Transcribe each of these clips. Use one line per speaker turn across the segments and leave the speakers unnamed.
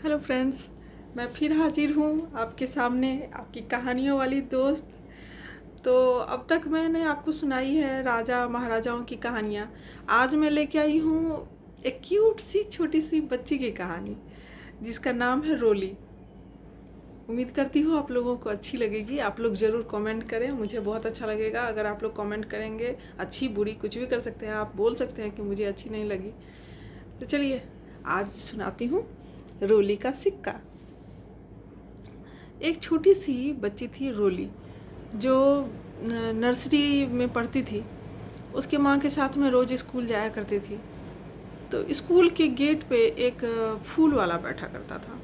Hello friends, मैं फिर हाजिर हूँ आपके सामने, आपकी कहानियों वाली दोस्त। तो अब तक मैंने आपको सुनाई है राजा महाराजाओं की कहानियाँ। आज मैं लेके आई हूँ एक क्यूट सी छोटी सी बच्ची की कहानी जिसका नाम है रोली। उम्मीद करती हूँ आप लोगों को अच्छी लगेगी। आप लोग ज़रूर कमेंट करें, मुझे बहुत अच्छा लगेगा अगर आप लोग कमेंट करेंगे। अच्छी बुरी कुछ भी कर सकते हैं, आप बोल सकते हैं कि मुझे अच्छी नहीं लगी। तो चलिए आज सुनाती हूँ रोली का सिक्का। एक छोटी सी बच्ची थी रोली, जो नर्सरी में पढ़ती थी। उसके माँ के साथ में रोज़ स्कूल जाया करती थी। तो स्कूल के गेट पे एक फूल वाला बैठा करता था।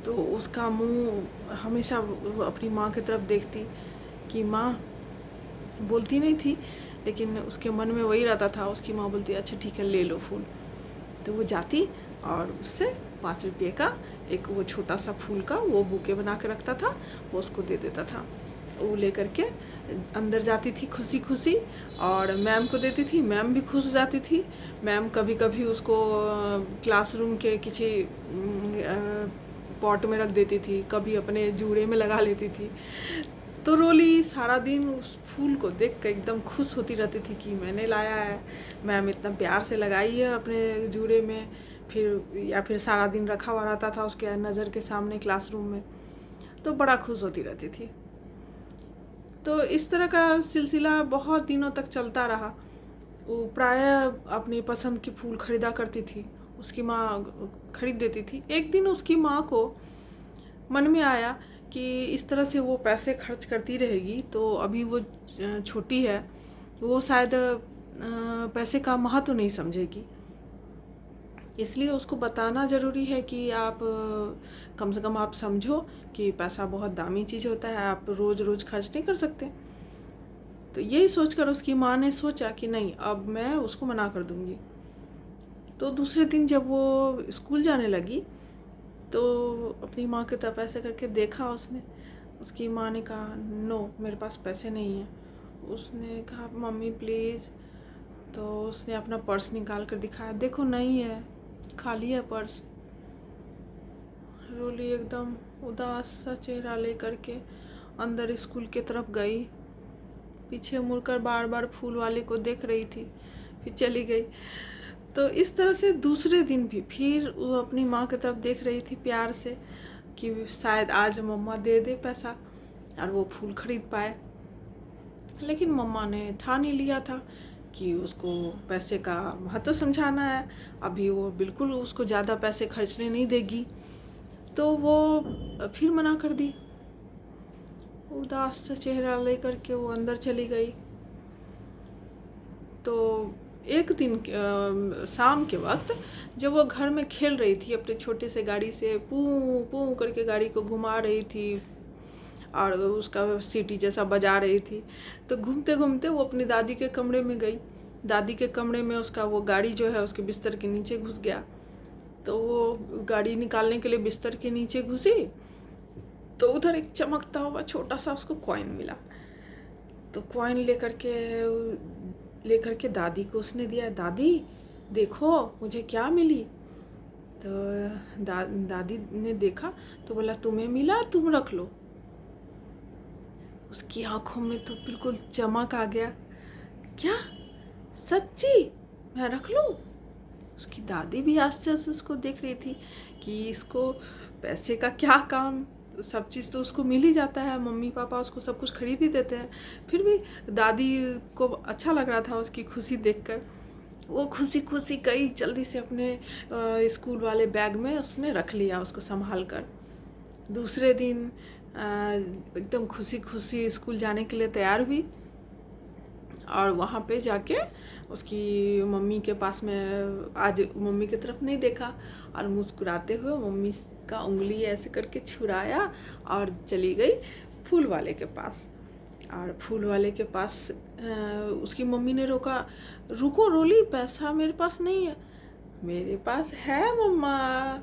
तो उसका मुंह हमेशा अपनी माँ की तरफ देखती कि माँ, बोलती नहीं थी लेकिन उसके मन में वही रहता था। उसकी माँ बोलती अच्छा ठीक है ले लो फूल। तो वो जाती और उससे 5 रुपये का एक वो छोटा सा फूल का वो बुके बना के रखता था, वो उसको दे देता था। वो लेकर के अंदर जाती थी खुशी खुशी और मैम को देती थी। मैम भी खुश जाती थी। मैम कभी कभी उसको क्लासरूम के किसी पॉट में रख देती थी, कभी अपने जूड़े में लगा लेती थी। तो रोली सारा दिन उस फूल को देख कर एकदम खुश होती रहती थी कि मैंने लाया है, मैम इतना प्यार से लगाई है अपने जूड़े में। फिर सारा दिन रखा हुआ रहता था उसके नज़र के सामने क्लासरूम में। तो बड़ा खुश होती रहती थी। तो इस तरह का सिलसिला बहुत दिनों तक चलता रहा। वो प्रायः अपनी पसंद की फूल खरीदा करती थी, उसकी माँ खरीद देती थी। एक दिन उसकी माँ को मन में आया कि इस तरह से वो पैसे खर्च करती रहेगी तो अभी वो छोटी है, वो शायद पैसे का महत्व नहीं समझेगी। इसलिए उसको बताना ज़रूरी है कि आप कम से कम आप समझो कि पैसा बहुत दामी चीज़ होता है, आप रोज़ रोज़ खर्च नहीं कर सकते। तो यही सोचकर उसकी माँ ने सोचा कि नहीं, अब मैं उसको मना कर दूँगी। तो दूसरे दिन जब वो स्कूल जाने लगी तो अपनी माँ की तरफ ऐसे करके देखा उसने। उसकी माँ ने कहा नो, मेरे पास पैसे नहीं हैं। उसने कहा मम्मी प्लीज़। तो उसने अपना पर्स निकाल कर दिखाया, देखो नहीं है, खाली है पर्स। रोली एकदम उदास सा चेहरा लेकर के अंदर स्कूल की तरफ गई। पीछे मुड़कर बार बार फूल वाले को देख रही थी, फिर चली गई। तो इस तरह से दूसरे दिन भी फिर वो अपनी माँ की तरफ देख रही थी प्यार से कि शायद आज मम्मा दे दे पैसा और वो फूल खरीद पाए। लेकिन मम्मा ने ठान ही लिया था कि उसको पैसे का महत्व समझाना है। अभी वो बिल्कुल उसको ज़्यादा पैसे खर्चने नहीं देगी। तो वो फिर मना कर दी। उदास सा चेहरा लेकर के वो अंदर चली गई। तो एक दिन शाम के वक्त जब वो घर में खेल रही थी अपने छोटे से गाड़ी से, पू पू करके गाड़ी को घुमा रही थी और उसका सीटी जैसा बजा रही थी, तो घूमते घूमते वो अपनी दादी के कमरे में गई। दादी के कमरे में उसका वो गाड़ी जो है उसके बिस्तर के नीचे घुस गया। तो वो गाड़ी निकालने के लिए बिस्तर के नीचे घुसी तो उधर एक चमकता हुआ छोटा सा उसको कॉइन मिला। तो कॉइन लेकर के दादी को उसने दिया। दादी देखो मुझे क्या मिली। तो दादी ने देखा तो बोला तुम्हें मिला, तुम रख लो। उसकी आंखों में तो बिल्कुल चमक आ गया। क्या सच्ची, मैं रख लूं? उसकी दादी भी आश्चर्य से उसको देख रही थी कि इसको पैसे का क्या काम, सब चीज़ तो उसको मिल ही जाता है, मम्मी पापा उसको सब कुछ खरीद ही देते हैं। फिर भी दादी को अच्छा लग रहा था उसकी खुशी देखकर। वो खुशी खुशी गई जल्दी से अपने स्कूल वाले बैग में उसने रख लिया उसको संभाल कर। दूसरे दिन एकदम खुशी खुशी स्कूल जाने के लिए तैयार हुई और वहाँ पे जाके उसकी मम्मी के पास में आज मम्मी की तरफ नहीं देखा और मुस्कुराते हुए मम्मी का उंगली ऐसे करके छुड़ाया और चली गई फूल वाले के पास। और फूल वाले के पास उसकी मम्मी ने रोका, रुको रोली, पैसा मेरे पास नहीं है। मेरे पास है मम्मा,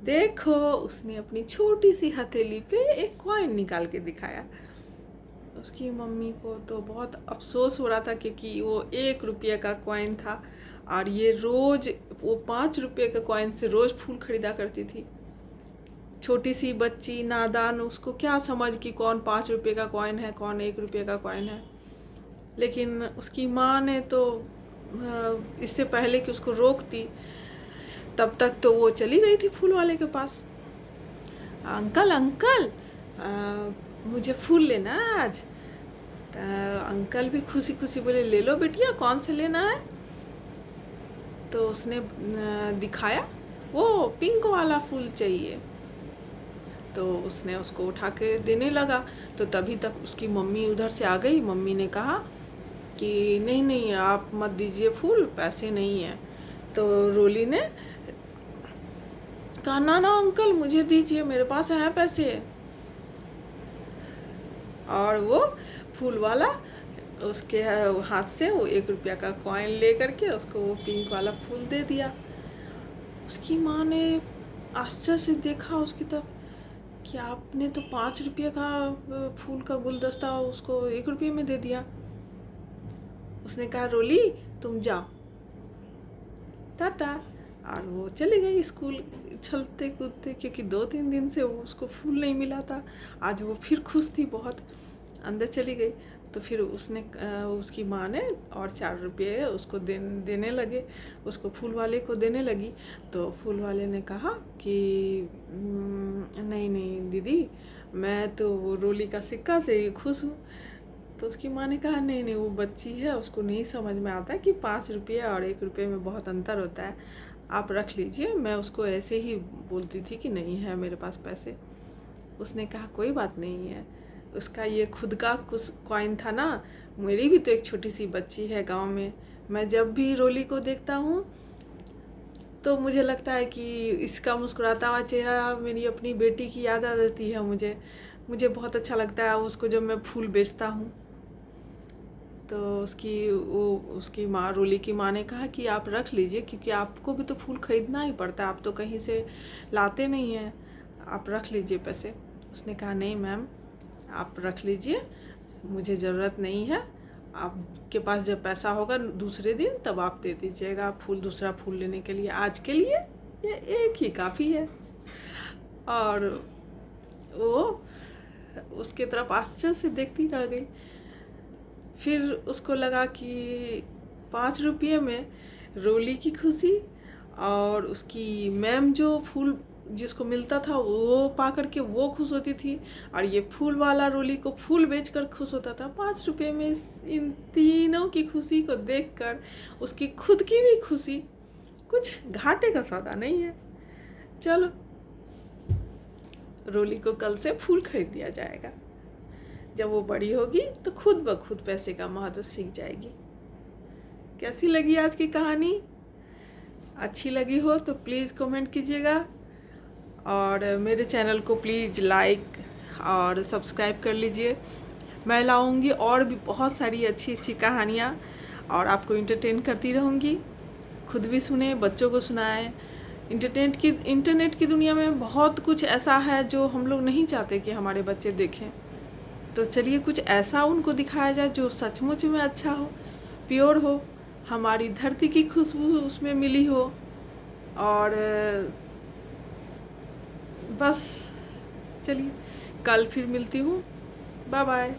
देखो। उसने अपनी छोटी सी हथेली पे एक कॉइन निकाल के दिखाया। उसकी मम्मी को तो बहुत अफसोस हो रहा था क्योंकि वो 1 रुपये का कॉइन था और ये रोज़ वो 5 रुपये का कॉइन से रोज़ फूल खरीदा करती थी। छोटी सी बच्ची नादान, उसको क्या समझ कि कौन 5 रुपये का कॉइन है, कौन 1 रुपये का कॉइन है। लेकिन उसकी माँ ने तो इससे पहले कि उसको रोकती, तब तक तो वो चली गई थी फूल वाले के पास। अंकल अंकल मुझे फूल लेना है आज। अंकल भी खुशी खुशी बोले, ले लो बेटिया, कौन सा लेना है। तो उसने दिखाया, वो पिंक वाला फूल चाहिए। तो उसने उसको उठा के देने लगा। तो तभी तक उसकी मम्मी उधर से आ गई। मम्मी ने कहा कि नहीं नहीं, आप मत दीजिए फूल, पैसे नहीं हैं। तो रोली ने कहा, ना ना अंकल मुझे दीजिए, मेरे पास है पैसे। और वो फूल वाला उसके हाथ से वो 1 रुपया का कॉइन ले करके उसको वो पिंक वाला फूल दे दिया। उसकी माँ ने आश्चर्य से देखा उसकी तरफ कि आपने तो 5 रुपये का फूल का गुलदस्ता उसको 1 रुपये में दे दिया। उसने कहा, रोली तुम जाओ, टाटा। और वो चली गई स्कूल चलते कूदते, क्योंकि 2-3 दिन से वो उसको फूल नहीं मिला था। आज वो फिर खुश थी बहुत, अंदर चली गई। तो फिर उसने उसकी माँ ने और 4 रुपये उसको देने लगे, उसको फूल वाले को देने लगी। तो फूल वाले ने कहा कि नहीं नहीं दीदी, मैं तो वो रोली का सिक्का से ही खुश हूँ। तो उसकी माँ ने कहा, नहीं नहीं, वो बच्ची है, उसको नहीं समझ में आता कि 5 रुपये और 1 रुपये में बहुत अंतर होता है, आप रख लीजिए। मैं उसको ऐसे ही बोलती थी कि नहीं है मेरे पास पैसे। उसने कहा, कोई बात नहीं है, उसका ये खुद का कुछ कॉइन था ना। मेरी भी तो एक छोटी सी बच्ची है गांव में, मैं जब भी रोली को देखता हूँ तो मुझे लगता है कि इसका मुस्कुराता हुआ चेहरा मेरी अपनी बेटी की याद आ जाती है। मुझे बहुत अच्छा लगता है उसको जब मैं फूल बेचता हूँ। तो उसकी माँ, रोली की माँ ने कहा कि आप रख लीजिए, क्योंकि आपको भी तो फूल खरीदना ही पड़ता है, आप तो कहीं से लाते नहीं हैं, आप रख लीजिए पैसे। उसने कहा, नहीं मैम आप रख लीजिए, मुझे ज़रूरत नहीं है, आपके पास जब पैसा होगा दूसरे दिन तब आप दे दीजिएगा फूल, दूसरा फूल लेने के लिए, आज के लिए ये एक ही काफ़ी है। और वो उसके तरफ आश्चर्य से देखती रह गई। फिर उसको लगा कि 5 रुपये में रोली की खुशी और उसकी मैम जो फूल जिसको मिलता था वो पा करके वो खुश होती थी, और ये फूल वाला रोली को फूल बेचकर खुश होता था। 5 रुपये में इन तीनों की खुशी को देखकर उसकी खुद की भी खुशी, कुछ घाटे का सौदा नहीं है। चलो, रोली को कल से फूल खरीद दिया जाएगा। जब वो बड़ी होगी तो खुद ब खुद पैसे का महत्व सीख जाएगी। कैसी लगी आज की कहानी? अच्छी लगी हो तो प्लीज़ कमेंट कीजिएगा, और मेरे चैनल को प्लीज़ लाइक और सब्सक्राइब कर लीजिए। मैं लाऊंगी और भी बहुत सारी अच्छी अच्छी कहानियाँ और आपको इंटरटेन करती रहूँगी। खुद भी सुने, बच्चों को सुनाएं। इंटरनेट की दुनिया में बहुत कुछ ऐसा है जो हम लोग नहीं चाहते कि हमारे बच्चे देखें। तो चलिए कुछ ऐसा उनको दिखाया जाए जो सचमुच में अच्छा हो, प्योर हो, हमारी धरती की खुशबू उसमें मिली हो। और बस चलिए, कल फिर मिलती हूँ। Bye bye.